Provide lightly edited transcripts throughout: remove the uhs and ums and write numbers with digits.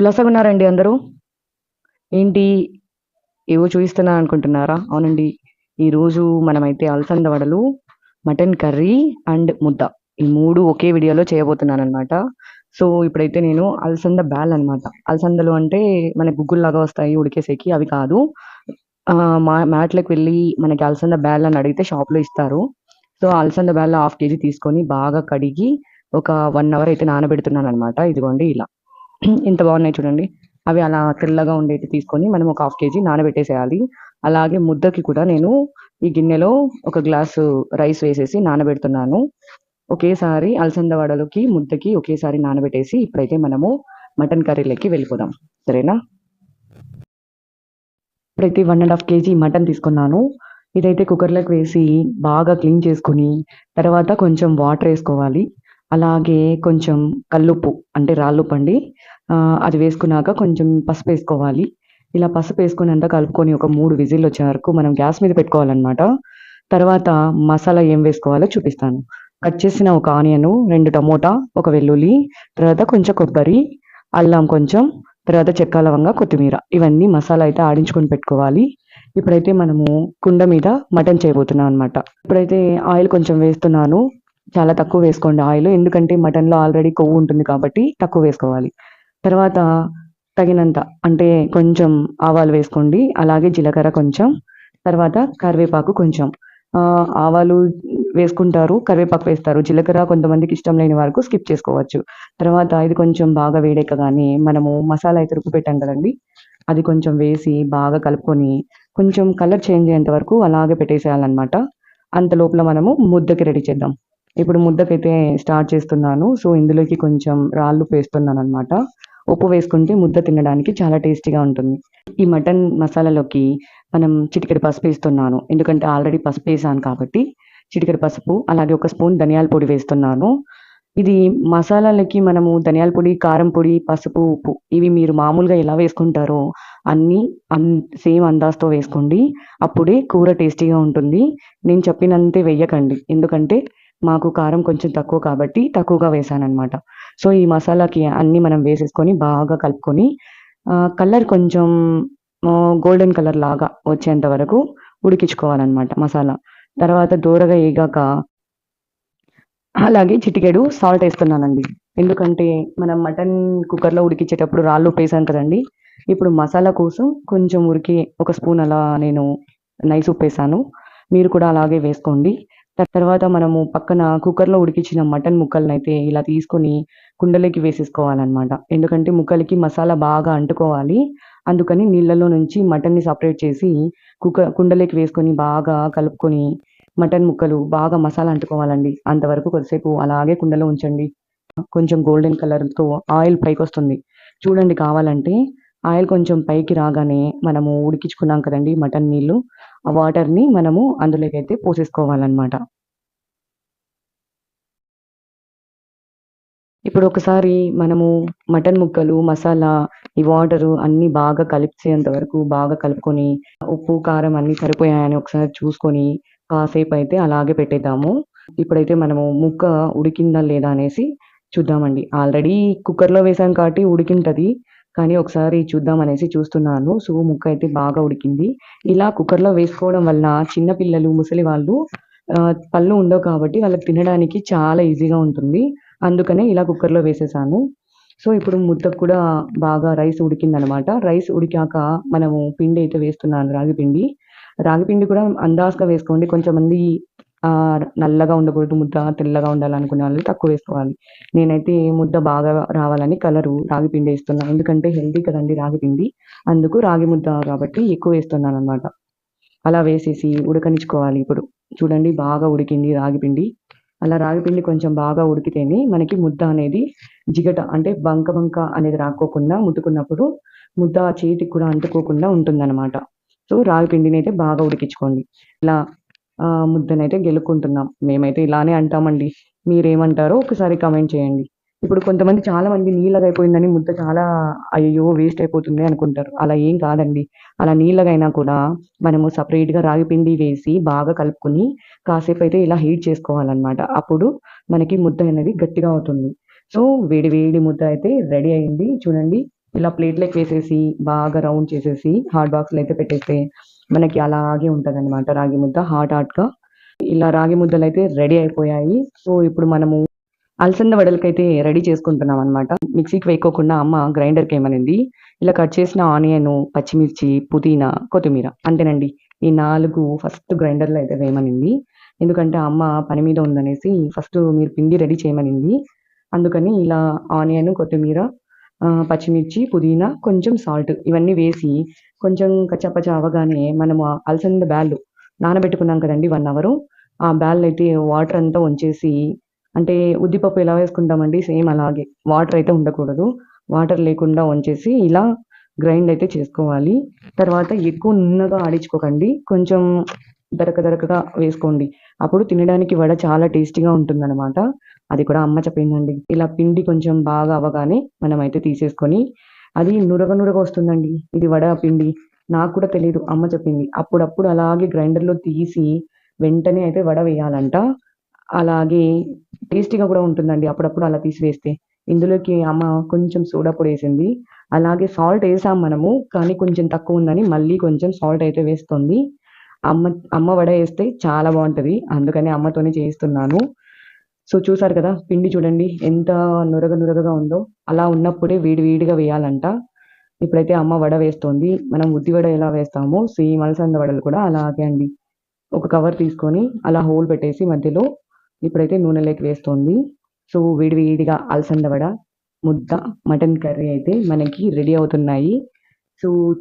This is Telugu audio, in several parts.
కులాసాగున్నారండి అందరూ? ఏంటి ఏవో చూయిస్తున్నా అనుకుంటున్నారా? అవునండి. ఈరోజు మనమైతే అలసంద వడలు, మటన్ కర్రీ అండ్ ముద్ద. ఈ 3 ఒకే వీడియోలో చేయబోతున్నాననమాట. సో, ఇప్పుడైతే నేను అలసంద బ్యాళ్ళనమాట. అలసందలు అంటే మనకి గుగ్గుల్లాగా వస్తాయి ఉడికేసేకి అవి కాదు. మార్ట్‌లోకి వెళ్ళి మనకి అలసంద బ్యాళ్ళని అడిగితే షాప్‌లో ఇస్తారు. సో, అలసంద బ్యాళ్ళు హాఫ్ కేజీ తీసుకొని బాగా కడిగి ఒక 1 అవర్ అయితే నానబెడుతున్నాననమాట. ఇదిగోండి ఇలా. ఎంత బాగున్నాయి చూడండి. అవి అలా తెల్లగా ఉండేటివి తీసుకొని మనం ఒక హాఫ్ కేజీ నానబెట్టేసేయాలి. అలాగే ముద్దకి కూడా నేను ఈ గిన్నెలో ఒక గ్లాసు రైస్ వేసేసి నానబెడుతున్నాను. ఒకేసారి అలసంద వడలకి, ముద్దకి ఒకేసారి నానబెట్టేసి ఇప్పుడైతే మనము మటన్ కర్రీలోకి వెళ్ళిపోదాం. సరేనా? ఇప్పుడైతే 1 ½ కేజీ మటన్ తీసుకున్నాను. ఇదైతే కుక్కర్‌లోకి వేసి బాగా క్లీన్ చేసుకొని, తర్వాత కొంచెం వాటర్ ఏసుకోవాలి. అలాగే కొంచెం కల్లుప్పు అంటే రాళ్ళుప్పండి. అది వేసుకున్నాక కొంచెం పసుపేసుకోవాలి. ఇలా పసుపేసుకొని అంతా కలుపుకొని ఒక 3 విజిల్లొచ్చే వరకు మనం గ్యాస్ మీద పెట్టుకోవాలనమాట. తర్వాత మసాలా ఏం వేసుకోవాలో చూపిస్తాను. కట్ చేసిన ఒక ఆనియను, 2 టమోటా, ఒక వెల్లుల్లి, తర్వాత కొంచెం కొబ్బరి, అల్లం కొంచెం, తర్వాత చెక్క, లవంగా, కొత్తిమీర ఇవన్నీ మసాలా అయితే ఆడించుకొని పెట్టుకోవాలి. ఇప్పుడైతే మనము కుండ మీద మటన్ చేయబోతున్నాం అనమాట. ఇప్పుడైతే ఆయిల్ కొంచెం వేస్తున్నాను. చాలా తక్కువ వేసుకోండి ఆయిల్. ఎందుకంటే మటన్‌లో ఆల్రెడీ కొవ్వు ఉంటుంది కాబట్టి తక్కువ వేసుకోవాలి. తర్వాత తగినంత అంటే కొంచెం ఆవాలు వేసుకోండి. అలాగే జీలకర్ర కొంచెం, తర్వాత కరివేపాకు కొంచెం. ఆవాలు వేసుకుంటారు, కరివేపాకు వేస్తారు. జీలకర్ర కొంతమందికి ఇష్టం లేని వరకు స్కిప్ చేసుకోవచ్చు. తర్వాత ఇది కొంచెం బాగా వేడెక్కగానే మనము మసాలా అయితే రుబ్బి పెట్టాం కదండీ! అది కొంచెం వేసి బాగా కలుపుకొని కొంచెం కలర్ చేంజ్ అయ్యేంత వరకు అలాగే పెట్టేసేయాలనమాట. అంత లోపల మనము ముద్దకి రెడీ చేద్దాం. ఇప్పుడు ముద్దకైతే స్టార్ట్ చేస్తున్నాను. సో, ఇందులోకి కొంచెం రాళ్ళుప్పు వేస్తున్నాననమాట. ఉప్పు వేసుకుంటే ముద్ద తినడానికి చాలా టేస్టీగా ఉంటుంది. ఈ మటన్ మసాలాలోకి మనం చిటికెడు పసుపేస్తున్నాను. ఎందుకంటే ఆల్రెడీ పసుపేసాను కాబట్టి చిటికెడు పసుపు, అలాగే ఒక స్పూన్ ధనియాల పొడి వేస్తున్నాను. ఇది మసాలాలకి మనము ధనియాల పొడి, కారం పొడి, పసుపు, ఉప్పు ఇవి మీరు మామూలుగా ఎలా వేసుకుంటారో అన్నీ సేమ్ అందాజుతో వేసుకోండి. అప్పుడే కూర టేస్టీగా ఉంటుంది. నేను చెప్పినంతే వెయ్యకండి. ఎందుకంటే మాకు కారం కొంచెం తక్కువ కాబట్టి తక్కువగా వేశాననమాట. సో, ఈ మసాలాకి అన్నీ మనం వేసేసుకొని బాగా కలుపుకొని కలర్ కొంచెం గోల్డెన్ కలర్ లాగా వచ్చేంత వరకు ఉడికించుకోవాలనమాట మసాలా. తర్వాత దోరగా ఏగాక అలాగే చిటికెడు సాల్ట్ ఏస్తున్నానండి. ఎందుకంటే మనం మటన్ కుక్కర్‌లో ఉడికించేటప్పుడు రాళ్ళుప్పేసాం కదండీ! ఇప్పుడు మసాలా కోసం కొంచెం ఒక స్పూన్ అలా నేను నైస్ ఉప్పేసాను. మీరు కూడా అలాగే వేసుకోండి. తర్వాత మనము పక్కన కుక్కర్‌లో ఉడికించిన మటన్ ముక్కలనైతే ఇలా తీసుకొని కుండలోకి వేసేసుకోవాలనమాట. ఎందుకంటే ముక్కలకి మసాలా బాగా అంటుకోవాలి. అందుకని నీళ్ళలో నుంచి మటన్‌ని సెపరేట్ చేసి కుండలోకి వేసుకొని బాగా కలుపుకొని మటన్ ముక్కలు బాగా మసాలా అంటుకోవాలండి. అంతవరకు కొద్దిసేపు అలాగే కుండలో ఉంచండి. కొంచెం గోల్డెన్ కలర్‌తో ఆయిల్ పైకొస్తుంది. చూడండి కావాలంటే. ఆయిల్ కొంచెం పైకి రాగానే మనము ఉడికించుకున్నాం కదండీ మటన్ నీళ్ళు. ఆ వాటర్‌ని మనము అందులోకైతే పోసేసుకోవాలనమాట. ఇప్పుడు ఒకసారి మనము మటన్ ముక్కలు, మసాలా, ఈ వాటరు అన్నీ బాగా కలిసేంత వరకు బాగా కలుపుకొని, ఉప్పు, కారం అన్నీ సరిపోయాయని ఒకసారి చూసుకొని, కాసేపయితే అలాగే పెట్టేద్దాము. ఇప్పుడైతే మనము ముక్క ఉడికిందా లేదా అనేసి చూద్దామండి. ఆల్రెడీ కుక్కర్‌లో వేసాం కాబట్టి ఉడికింటది. కానీ ఒకసారి చూద్దామనేసి చూస్తున్నాను. సో, ముక్క అయితే బాగా ఉడికింది. ఇలా కుక్కర్‌లో వేసుకోవడం వల్ల చిన్న పిల్లలు, ముసలి వాళ్ళు పళ్ళు ఉండవు కాబట్టి వాళ్ళకి తినడానికి చాలా ఈజీగా ఉంటుంది. అందుకనే ఇలా కుక్కర్‌లో వేసేసాను. సో, ఇప్పుడు ముద్దకు కూడా బాగా రైస్ ఉడికిందనమాట. రైస్ ఉడికాక మనము పిండి అయితే వేస్తున్నాను రాగి పిండి. రాగి పిండి కూడా అందాజుగా వేసుకోండి. కొంచెంమంది నల్లగా ఉండకూడదు ముద్ద, తెల్లగా ఉండాలనుకునే వాళ్ళు తక్కువ వేసుకోవాలి. నేనైతే ముద్ద బాగా రావాలని కలరు రాగి పిండి ఏస్తున్నా. ఎందుకంటే హెల్తీ కదండీ రాగి పిండి. అందుకు రాగి ముద్ద కాబట్టి ఎక్కువ వేస్తున్నాననమాట. అలా వేసేసి ఉడకనిచ్చుకోవాలి ఇప్పుడు. చూడండి బాగా ఉడికింది రాగిపిండి. అలా రాగిపిండి కొంచెం బాగా ఉడికితేనే మనకి ముద్ద అనేది జిగట అంటే బంక బంక అనేది రాకోకుండా ముట్టుకున్నప్పుడు ముద్ద చేతికి కూడా అంటుకోకుండా ఉంటుందనమాట. సో, రాగిపిండినైతే బాగా ఉడికించుకోండి. ఇలా ముద్దనైతే గెలుక్కుంటున్నాం. మేమైతే ఇలానే అంటామండి. మీరేమంటారో ఒకసారి కామెంట్ చేయండి. ఇప్పుడు కొంతమంది చాలామంది నీళ్ళగా అయిపోయిందని ముద్ద చాలా అయ్యయ్యో! వేస్ట్ అయిపోతుంది అనుకుంటారు. అలా ఏం కాదండి. అలా నీళ్ళగా అయినా కూడా మనము సెపరేట్‌గా రాగి పిండి వేసి బాగా కలుపుకొని కాసేపయితే ఇలా హీట్ చేసుకోవాలనమాట. అప్పుడు మనకి ముద్ద అనేది గట్టిగా అవుతుంది. సో, వేడి వేడి ముద్ద అయితే రెడీ అయింది. చూడండి. ఇలా ప్లేట్‌లోకి వేసేసి బాగా రౌండ్ చేసేసి హాట్ బాక్స్‌లో అయితే పెట్టేస్తే మనకి అలాగే ఉంటదనమాట రాగి ముద్ద హాట్‌గా. ఇలా రాగి ముద్దలైతే రెడీ అయిపోయాయి. సో, ఇప్పుడు మనము అలసంద వడలకైతే రెడీ చేసుకుంటున్నామనమాట. మిక్సీకి వేయకోకుండా అమ్మ గ్రైండర్‌కేయమనింది. ఇలా కట్ చేసిన ఆనియను, పచ్చిమిర్చి, పుదీనా, కొత్తిమీర అంతేనండి. ఈ 4 ఫస్ట్ గ్రైండర్‌లో అయితే వేయమనింది. ఎందుకంటే అమ్మ పని మీద ఉందనేసి ఫస్ట్ మీరు పిండి రెడీ చేయమనింది. అందుకని ఇలా ఆనియను, కొత్తిమీర, పచ్చిమిర్చి, పుదీనా, కొంచెం సాల్ట్ ఇవన్నీ వేసి కొంచెం కచ్చాపచ్చా అవ్వగానే మనము అలసంద బ్యాళ్ళు నానబెట్టుకున్నాం కదండీ 1 అవరు. ఆ బ్యాళ్ళయితే వాటర్ అంతా వంచేసి అంటే ఉద్దిపప్పు ఎలా వేసుకుంటామండి సేమ్ అలాగే. వాటర్ అయితే ఉండకూడదు. వాటర్ లేకుండా వంచేసి ఇలా గ్రైండ్ అయితే చేసుకోవాలి. తర్వాత ఎక్కువ నున్నగా ఆడించుకోకండి. కొంచెం దరకగా వేసుకోండి. అప్పుడు తినడానికి వడ చాలా టేస్టీగా ఉంటుందనమాట. అది కూడా అమ్మ చెప్పిందండి. ఇలా పిండి కొంచెం బాగా అవ్వగానే మనమైతే తీసేసుకొని అది నురగ వస్తుందండి. ఇది వడ పిండి. నాకు కూడా తెలీదు. అమ్మ చెప్పింది. అప్పుడప్పుడు అలాగే గ్రైండర్‌లో తీసి వెంటనే అయితే వడ వేయాలంట. అలాగే టేస్టీగా కూడా ఉంటుందండి. అప్పుడప్పుడు అలా తీసి వేస్తే. ఇందులోకి అమ్మ కొంచెం సోడా పొడేసింది. అలాగే సాల్ట్ ఏసాం మనము. కానీ కొంచెం తక్కువుందని మళ్ళీ కొంచెం సాల్ట్ అయితే వేస్తుంది. అమ్మ అమ్మ వడ ఏస్తే చాలా బావుంటది. అందుకని అమ్మతోనే చేయిస్తున్నాను. సో, చూసారు కదా! పిండి చూడండి ఎంత నురగగా ఉందో. అలా ఉన్నప్పుడే వేడిగా వేయాలంట. ఇప్పుడైతే అమ్మ వడ వేస్తోంది. మనం ఉద్ది వడ ఎలా వేస్తామో సేమ్ అలసంద వడలు కూడా అలాగే అండి. ఒక కవర్ తీసుకొని అలా హోల్ పెట్టేసి మధ్యలో ఇప్పుడైతే నూనెలోకి వేస్తోంది. సో, వేడిగా అలసంద వడ, ముద్ద, మటన్ కర్రీ అయితే మనకి రెడీ అవుతున్నాయి. సో,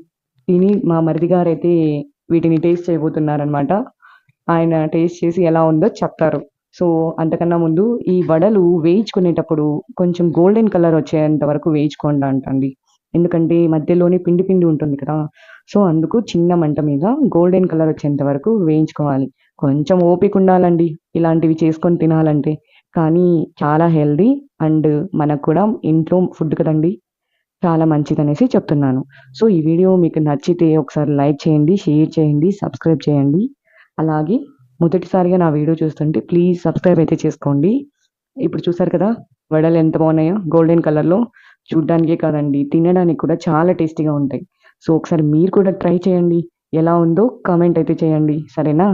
తిని మా మరిది గారైతే వీటిని టేస్ట్ చేయబోతున్నారనమాట. ఆయన టేస్ట్ చేసి ఎలా ఉందో చెప్తారు. సో, అంతకన్నా ముందు ఈ వడలు వేయించుకునేటప్పుడు కొంచెం గోల్డెన్ కలర్ వచ్చేంత వరకు వేయించుకోండంటండి. ఎందుకంటే మధ్యలోనే పిండి ఉంటుంది కదా! సో, అందుకు చిన్న మంట మీద గోల్డెన్ కలర్ వచ్చేంత వరకు వేయించుకోవాలి. కొంచెం ఓపికుండాలండి ఇలాంటివి చేసుకొని తినాలంటే. కానీ చాలా హెల్తీ అండ్ మనకు కూడా ఇంట్లో ఫుడ్ కదండీ! చాలా మంచిదనేసి చెప్తున్నాను. సో, ఈ వీడియో మీకు నచ్చితే ఒకసారి లైక్ చేయండి, షేర్ చేయండి, సబ్స్క్రైబ్ చేయండి. అలాగే మొదటిసారిగా నా వీడియో చూస్తుంటే ప్లీజ్ సబ్స్క్రైబ్ అయితే చేసుకోండి. ఇప్పుడు చూసారు కదా! వడలు ఎంత బాగున్నాయో గోల్డెన్ కలర్‌లో. చూడ్డానికే కాదండి తినడానికి కూడా చాలా టేస్టీగా ఉంటాయి. సో, ఒకసారి మీరు కూడా ట్రై చేయండి. ఎలా ఉందో కామెంట్ అయితే చేయండి. సరేనా?